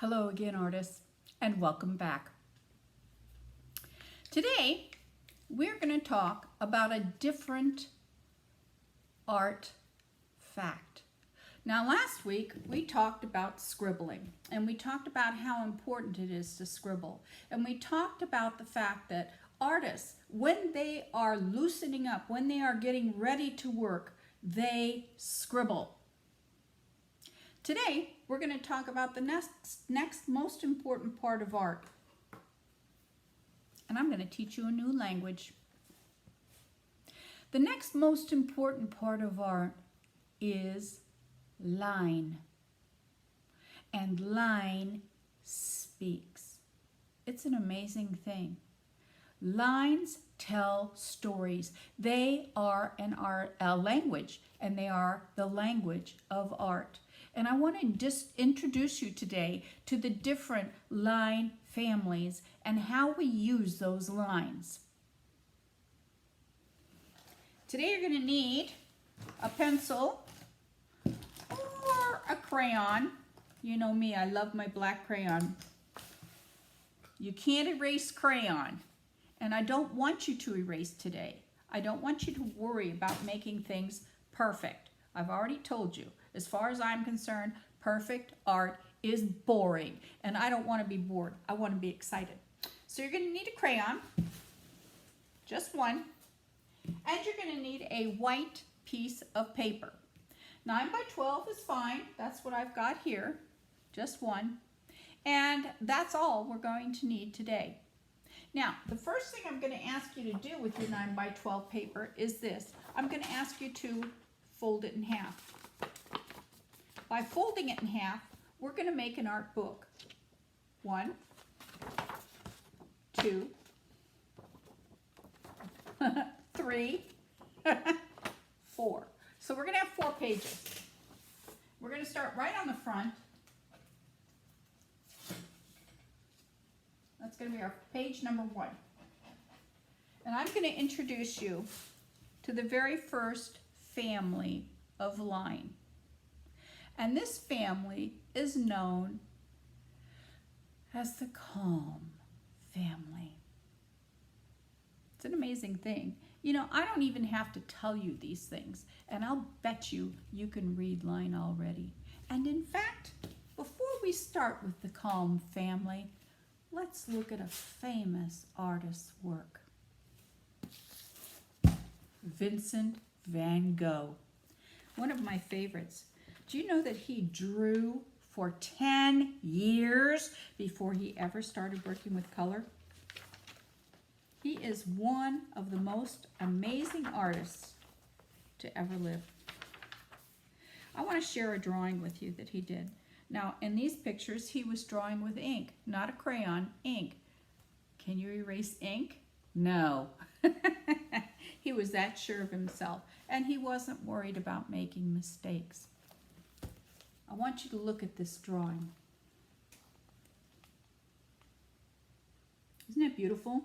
Hello again, artists, and welcome back. Today, we're going to talk about a different art fact. Now, last week, we talked about scribbling, and we talked about how important it is to scribble. And we talked about the fact that artists, when they are loosening up, when they are getting ready to work, they scribble. Today, we're going to talk about the next most important part of art. And I'm going to teach you a new language. The next most important part of art is line. And line speaks. It's an amazing thing. Lines tell stories. They are a language, and they are the language of art. And I want to just introduce you today to the different line families and how we use those lines. Today you're going to need a pencil or a crayon. You know me, I love my black crayon. You can't erase crayon, and I don't want you to erase today. I don't want you to worry about making things perfect. I've already told you. As far as I'm concerned, perfect art is boring, and I don't want to be bored. I want to be excited. So you're going to need a crayon, just one, and you're going to need a white piece of paper. 9 by 12 is fine. That's what I've got here, just one. And that's all we're going to need today. Now, the first thing I'm going to ask you to do with your 9 by 12 paper is this. I'm going to ask you to fold it in half. By folding it in half, we're going to make an art book. 1, 2, 3, 4. So we're going to have 4 pages. We're going to start right on the front. That's going to be our page number 1. And I'm going to introduce you to the very first family of line. And this family is known as the calm family. It's an amazing thing. You know, I don't even have to tell you these things, and I'll bet you can read line already. And in fact, before we start with the calm family, let's look at a famous artist's work. Vincent van Gogh, one of my favorites. Do you know that he drew for 10 years before he ever started working with color? He is one of the most amazing artists to ever live. I want to share a drawing with you that he did. Now, in these pictures, he was drawing with ink, not a crayon, ink. Can you erase ink? No. He was that sure of himself, and he wasn't worried about making mistakes. I want you to look at this drawing. Isn't it beautiful?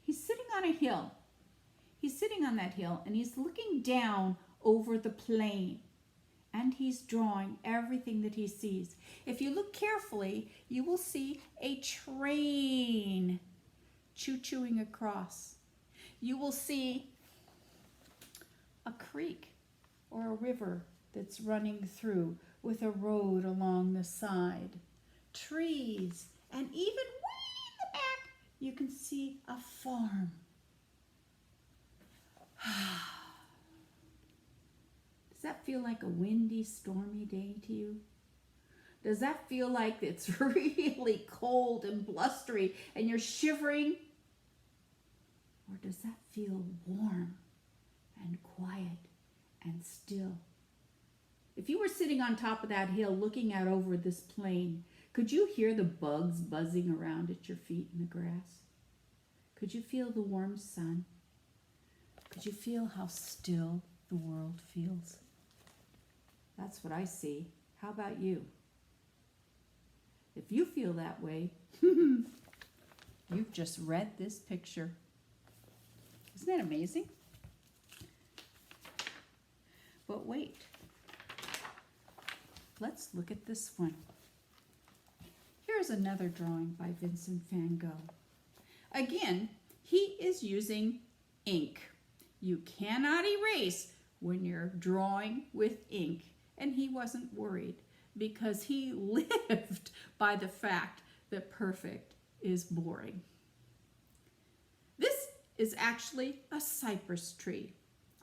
He's sitting on a hill. He's sitting on that hill, and he's looking down over the plain. And he's drawing everything that he sees. If you look carefully, you will see a train choo-chooing across. You will see a creek or a river that's running through with a road along the side. Trees, and even way in the back, you can see a farm. Does that feel like a windy, stormy day to you? Does that feel like it's really cold and blustery and you're shivering? Or does that feel warm and quiet and still? If you were sitting on top of that hill looking out over this plain, could you hear the bugs buzzing around at your feet in the grass? Could you feel the warm sun? Could you feel how still the world feels? That's what I see. How about you? If you feel that way, you've just read this picture. Isn't that amazing? But wait. Let's look at this one. Here's another drawing by Vincent van Gogh. Again, he is using ink. You cannot erase when you're drawing with ink. And he wasn't worried because he lived by the fact that perfect is boring. This is actually a cypress tree.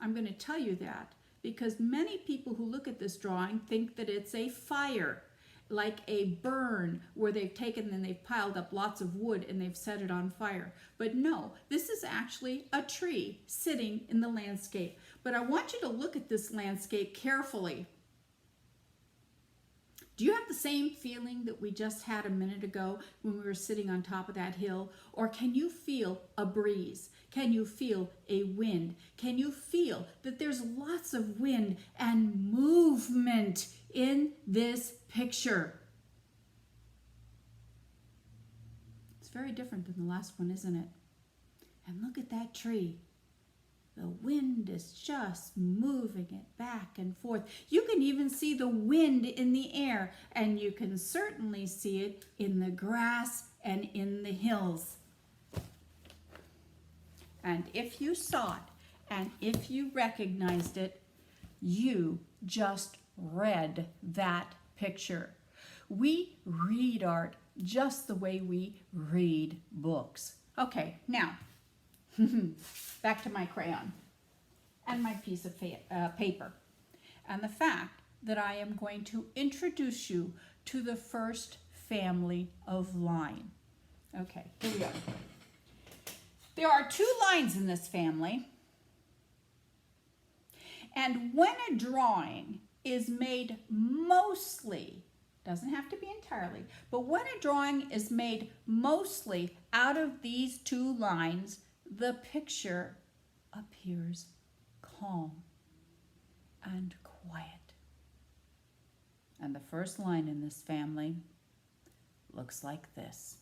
I'm going to tell you that because many people who look at this drawing think that it's a fire, like a burn where they've taken and they've piled up lots of wood and they've set it on fire. But no, this is actually a tree sitting in the landscape. But I want you to look at this landscape carefully. Do you have the same feeling that we just had a minute ago when we were sitting on top of that hill? Or can you feel a breeze? Can you feel a wind? Can you feel that there's lots of wind and movement in this picture? It's very different than the last one, isn't it? And look at that tree. The wind is just moving it back and forth. You can even see the wind in the air, and you can certainly see it in the grass and in the hills. And if you saw it, and if you recognized it, you just read that picture. We read art just the way we read books. Okay, now, back to my crayon and my piece of paper and the fact that I am going to introduce you to the first family of line. Okay, here we go. There are 2 lines in this family, and when a drawing is made mostly, doesn't have to be entirely, but when a drawing is made mostly out of these 2 lines, the picture appears calm and quiet. And the first line in this family looks like this.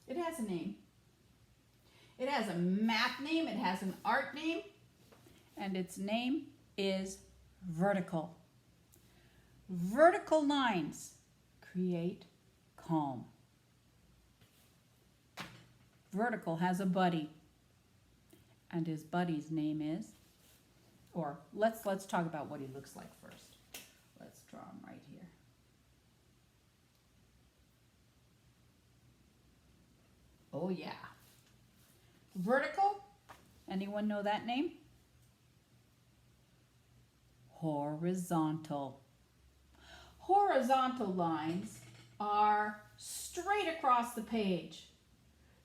It has a name. It has a math name, it has an art name, and its name is vertical. Vertical lines create calm. Vertical has a buddy, and his buddy's name is, or let's talk about what he looks like first. Let's draw him right here. Oh yeah. Vertical, anyone know that name? Horizontal. Horizontal lines are straight across the page.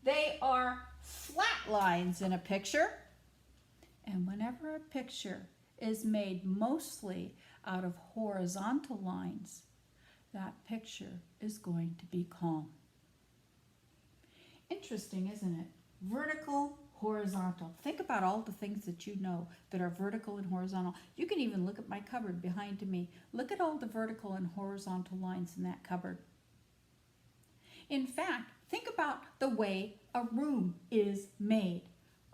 They are flat lines in a picture. And whenever a picture is made mostly out of horizontal lines, that picture is going to be calm. Interesting, isn't it? Vertical, horizontal. Think about all the things that you know that are vertical and horizontal. You can even look at my cupboard behind me. Look at all the vertical and horizontal lines in that cupboard. In fact, think about the way a room is made.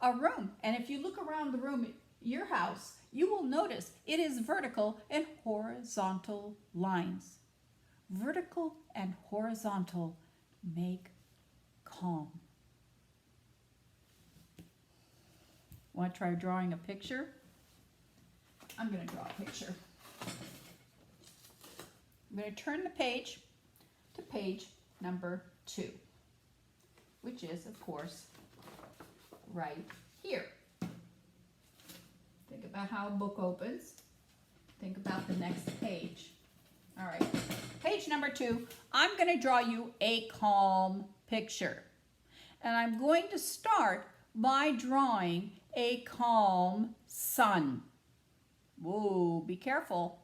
A room, and if you look around the room at your house, you will notice it is vertical and horizontal lines. Vertical and horizontal make calm. Want to try drawing a picture? I'm going to draw a picture. I'm going to turn the page to page number 2, which is, of course, right here. Think about how a book opens. Think about the next page. All right, page number 2, I'm going to draw you a calm picture. And I'm going to start by drawing a calm sun. Whoa, be careful.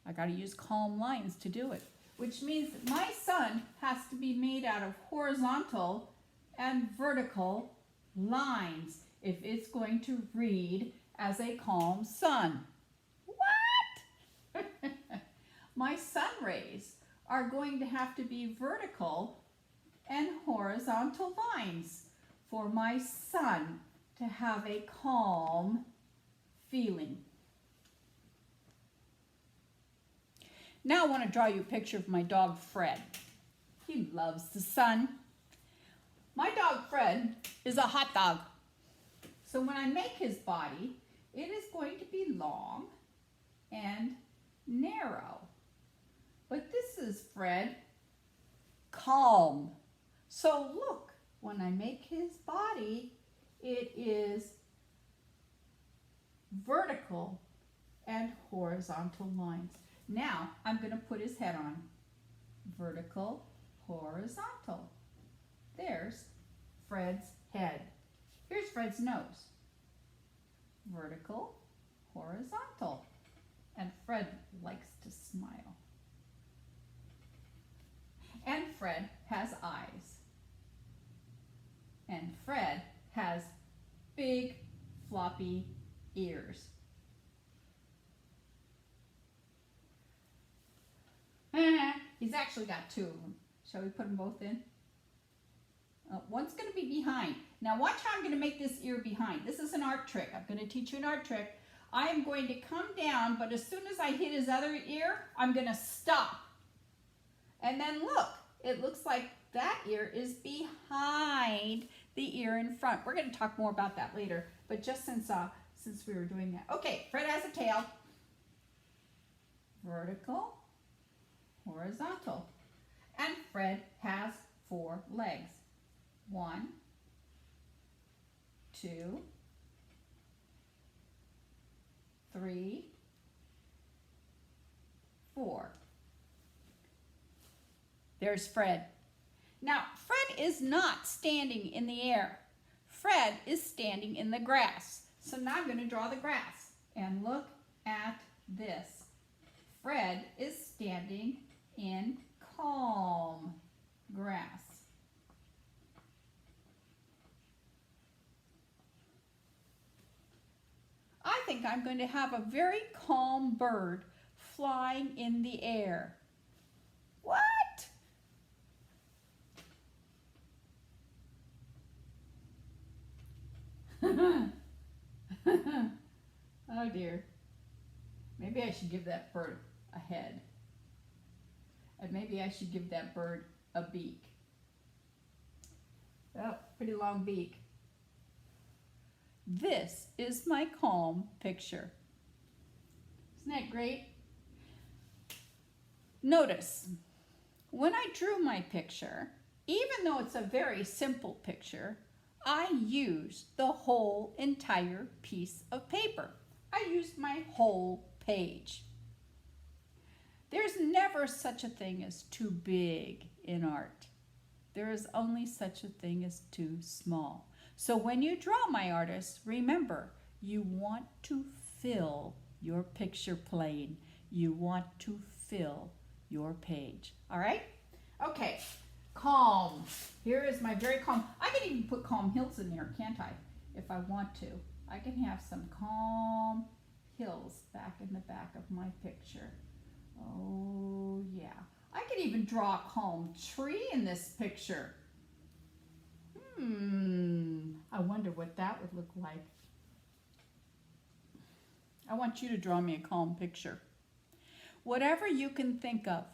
I got to use calm lines to do it, which means that my sun has to be made out of horizontal and vertical lines if it's going to read as a calm sun. What? My sun rays are going to have to be vertical and horizontal lines, for my son to have a calm feeling. Now I want to draw you a picture of my dog Fred. He loves the sun. My dog Fred is a hot dog. So when I make his body, it is going to be long and narrow. But this is Fred, calm. So look, when I make his body, it is vertical and horizontal lines. Now I'm going to put his head on. Vertical, horizontal. There's Fred's head. Here's Fred's nose. Vertical, horizontal. And Fred likes to smile. And Fred has eyes. And Fred has big, floppy ears. He's actually got two of them. Shall we put them both in? One's going to be behind. Now watch how I'm going to make this ear behind. This is an art trick. I'm going to teach you an art trick. I am going to come down, but as soon as I hit his other ear, I'm going to stop. And then look, it looks like that ear is behind the ear in front. We're going to talk more about that later, but just since we were doing that. Okay, Fred has a tail. Vertical, horizontal. And Fred has 4 legs. 1, 2, 3, 4. There's Fred. Now, Fred is not standing in the air. Fred is standing in the grass. So now I'm going to draw the grass. And look at this. Fred is standing in calm grass. I think I'm going to have a very calm bird flying in the air. What? Oh dear. Maybe I should give that bird a head. And maybe I should give that bird a beak. Oh, pretty long beak. This is my calm picture. Isn't that great? Notice, when I drew my picture, even though it's a very simple picture, I used the whole entire piece of paper. I used my whole page. There's never such a thing as too big in art. There is only such a thing as too small. So when you draw, my artist, remember, you want to fill your picture plane. You want to fill your page. All right? Okay, calm. Here is my very calm. I can even put calm hills in there, can't I? If I want to. I can have some calm hills back in the back of my picture. Oh, yeah. I could even draw a calm tree in this picture. I wonder what that would look like. I want you to draw me a calm picture. Whatever you can think of.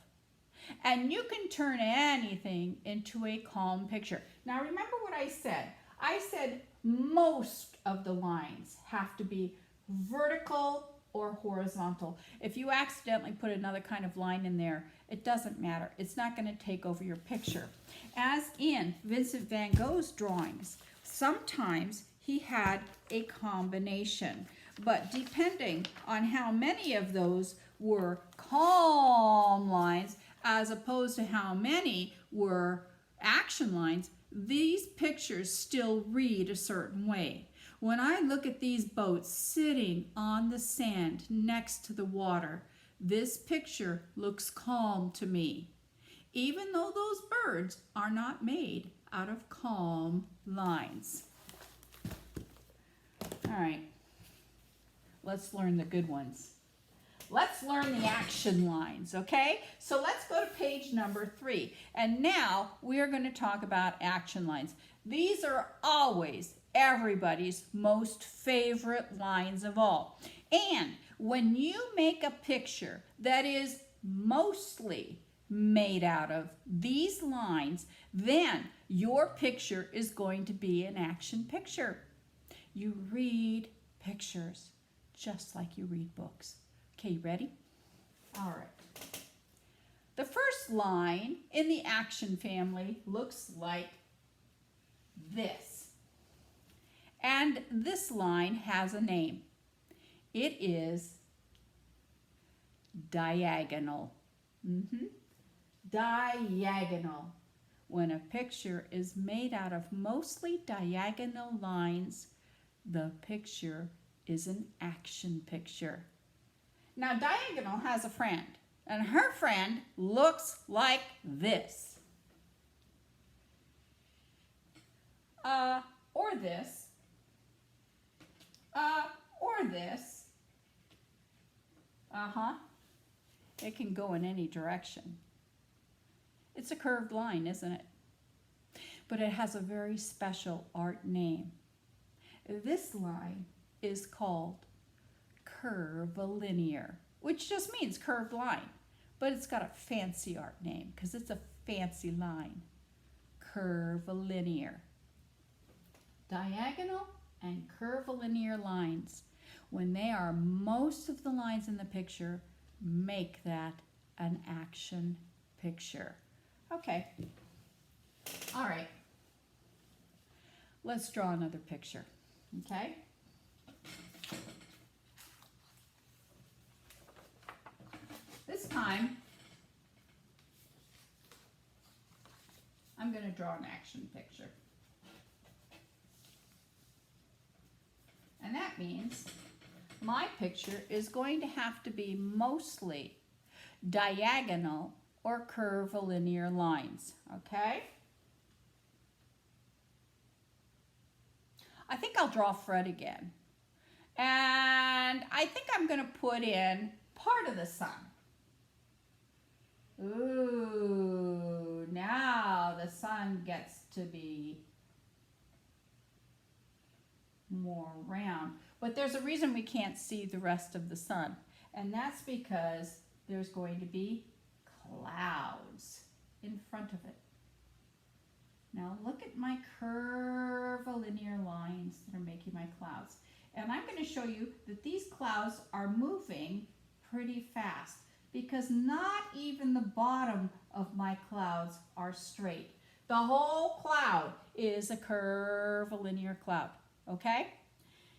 And you can turn anything into a calm picture. Now remember what I said. I said most of the lines have to be vertical or horizontal. If you accidentally put another kind of line in there, it doesn't matter. It's not going to take over your picture. As in Vincent van Gogh's drawings, sometimes he had a combination, but depending on how many of those were calm lines as opposed to how many were action lines, these pictures still read a certain way. When I look at these boats sitting on the sand next to the water, this picture looks calm to me, even though those birds are not made out of calm lines. All right, let's learn the good ones. let's learn the action lines, okay? So let's go to page number 3. And now we are going to talk about action lines. These are always everybody's most favorite lines of all. And when you make a picture that is mostly made out of these lines, then your picture is going to be an action picture. You read pictures just like you read books. Okay, you ready? All right. The first line in the action family looks like this. And this line has a name. It is diagonal. Diagonal. When a picture is made out of mostly diagonal lines, the picture is an action picture. Now, diagonal has a friend, and her friend looks like this. Or this. Or this. It can go in any direction. It's a curved line, isn't it? But it has a very special art name. This line is called curvilinear, which just means curved line, but it's got a fancy art name because it's a fancy line. Curvilinear. Diagonal and curvilinear lines, when they are most of the lines in the picture, make that an action picture. Okay. All right. Let's draw another picture. Okay? This time, I'm going to draw an action picture. And that means my picture is going to have to be mostly diagonal or curvilinear lines, okay? I think I'll draw Fred again. And I think I'm going to put in part of the sun. Ooh, now the sun gets to be more round. But there's a reason we can't see the rest of the sun. And that's because there's going to be clouds in front of it. Now look at my curvilinear lines that are making my clouds. And I'm going to show you that these clouds are moving pretty fast because not even the bottom of my clouds are straight. The whole cloud is a curvilinear cloud, okay?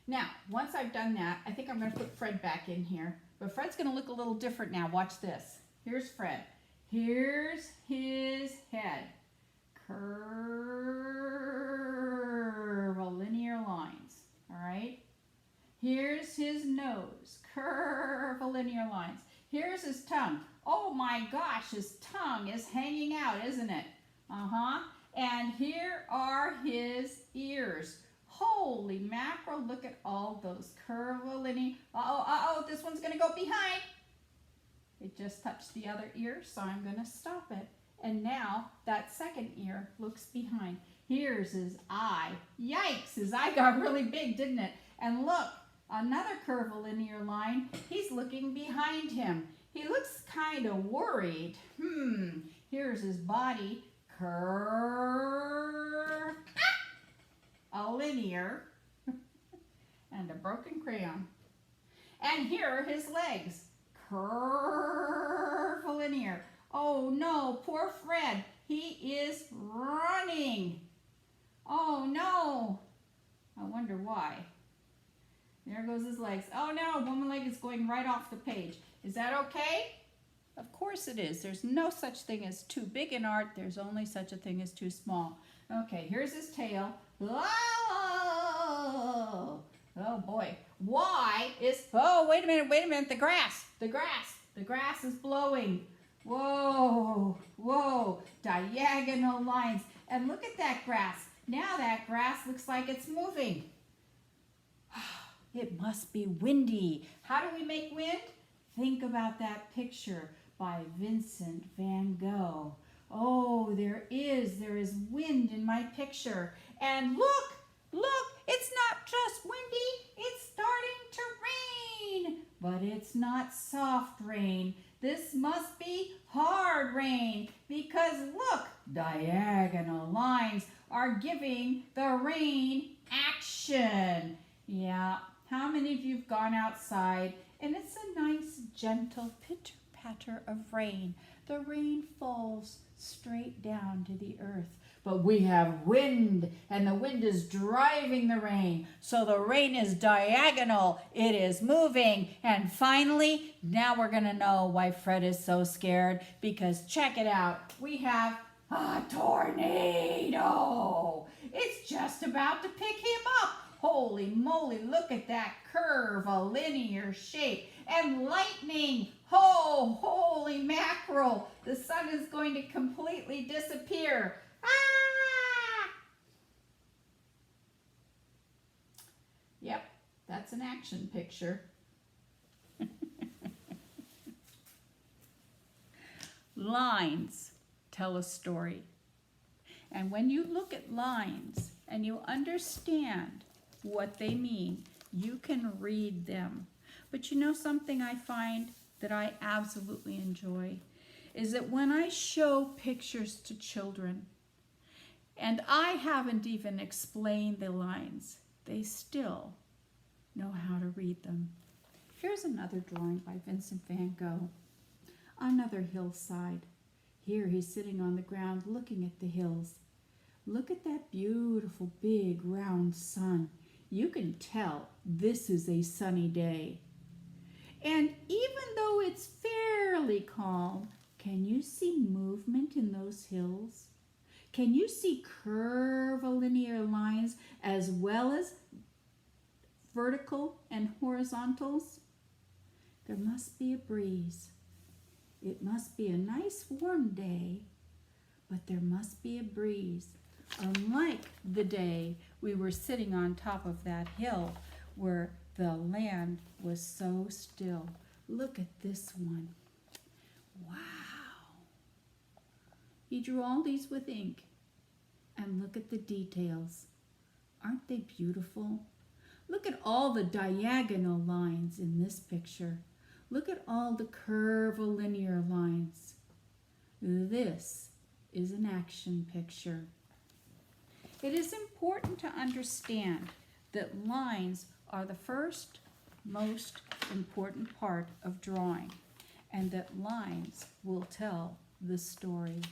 Now, once I've done that, I think I'm going to put Fred back in here. But Fred's going to look a little different now. Watch this. Here's Fred. Here's his head. Curvilinear lines, all right? Here's his nose. Curvilinear lines. Here's his tongue. Oh my gosh, his tongue is hanging out, isn't it? And here are his ears. Holy mackerel, look at all those curvilinear. This one's going to go behind. It just touched the other ear, so I'm going to stop it. And now that second ear looks behind. Here's his eye. Yikes, his eye got really big, didn't it? And look, another curvilinear line. He's looking behind him. He looks kind of worried. Here's his body. Linear and a broken crayon. And here are his legs. Curvilinear. Oh no, poor Fred. He is running. Oh no. I wonder why. There goes his legs. Oh no, one leg is going right off the page. Is that okay? Of course it is. There's no such thing as too big in art. There's only such a thing as too small. Okay, here's his tail. Oh, oh boy. Why is, oh, wait a minute, the grass is blowing. Whoa, whoa, diagonal lines. And look at that grass. Now that grass looks like it's moving. It must be windy. How do we make wind? think about that picture by Vincent van Gogh. Oh, there is wind in my picture. And look, it's not just windy, it's starting to rain. But it's not soft rain. This must be hard rain because look, diagonal lines are giving the rain action. Yeah, how many of you have gone outside and it's a nice gentle pitter-patter of rain? The rain falls straight down to the earth. But we have wind, and the wind is driving the rain. So the rain is diagonal. It is moving. And finally, now we're going to know why Fred is so scared. Because check it out. We have a tornado. It's just about to pick him up. Holy moly, look at that curvilinear shape. And lightning. Oh, holy mackerel. The sun is going to completely disappear. Ah! Yep, that's an action picture. Lines tell a story. And when you look at lines and you understand what they mean, you can read them. But you know something I find that I absolutely enjoy is that when I show pictures to children, and I haven't even explained the lines, they still know how to read them. Here's another drawing by Vincent van Gogh. Another hillside. Here he's sitting on the ground looking at the hills. Look at that beautiful big round sun. You can tell this is a sunny day. And even though it's fairly calm, can you see movement in those hills? Can you see curvilinear lines as well as vertical and horizontals? There must be a breeze. It must be a nice warm day, but there must be a breeze. Unlike the day we were sitting on top of that hill where the land was so still. Look at this one. Wow. He drew all these with ink. And look at the details. Aren't they beautiful? Look at all the diagonal lines in this picture. Look at all the curvilinear lines. This is an action picture. It is important to understand that lines are the first, most important part of drawing, and that lines will tell the story.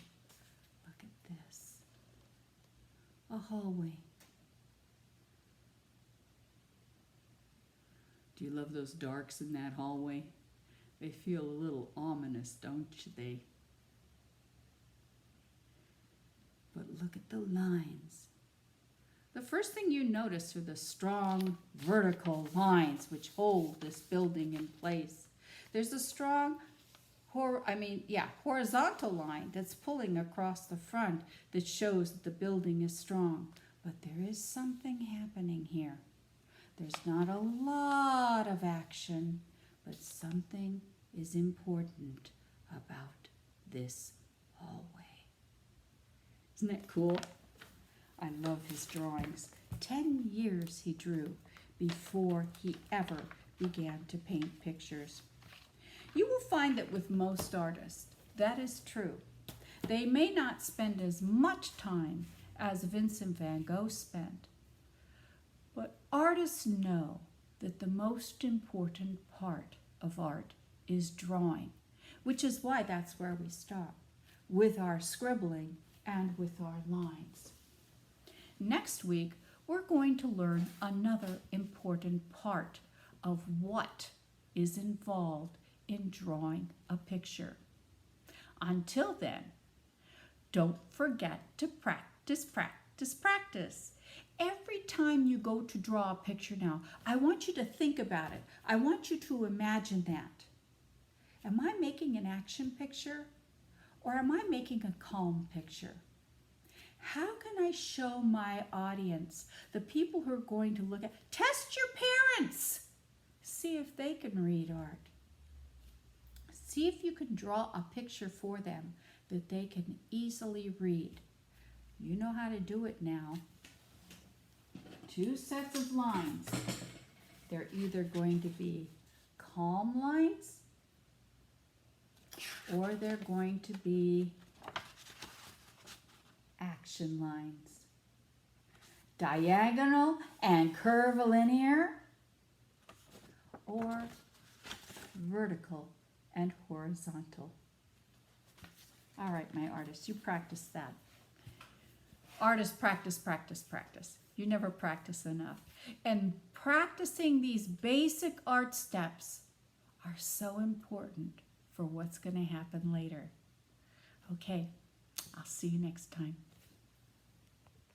Look at this. A hallway. Do you love those darks in that hallway? They feel a little ominous, don't they? But look at the lines. The first thing you notice are the strong vertical lines which hold this building in place. There's a strong horizontal line that's pulling across the front that shows that the building is strong. But there is something happening here. There's not a lot of action, but something is important about this hallway. Isn't that cool? I love his drawings. 10 years he drew before he ever began to paint pictures. You will find that with most artists, that is true. They may not spend as much time as Vincent van Gogh spent, but artists know that the most important part of art is drawing, which is why that's where we start, with our scribbling and with our lines. Next week, we're going to learn another important part of what is involved in drawing a picture. Until then, don't forget to practice, practice, practice. Every time you go to draw a picture now, I want you to think about it. I want you to imagine that. Am I making an action picture or am I making a calm picture? How can I show my audience, the people who are going to look at, test your parents, see if they can read art. see if you can draw a picture for them that they can easily read. You know how to do it now. 2 sets of lines. They're either going to be calm lines or they're going to be action lines. Diagonal and curvilinear or vertical and horizontal. All right, my artists, you practice that. Artists, practice, practice, practice. You never practice enough. And practicing these basic art steps are so important for what's going to happen later. Okay, I'll see you next time.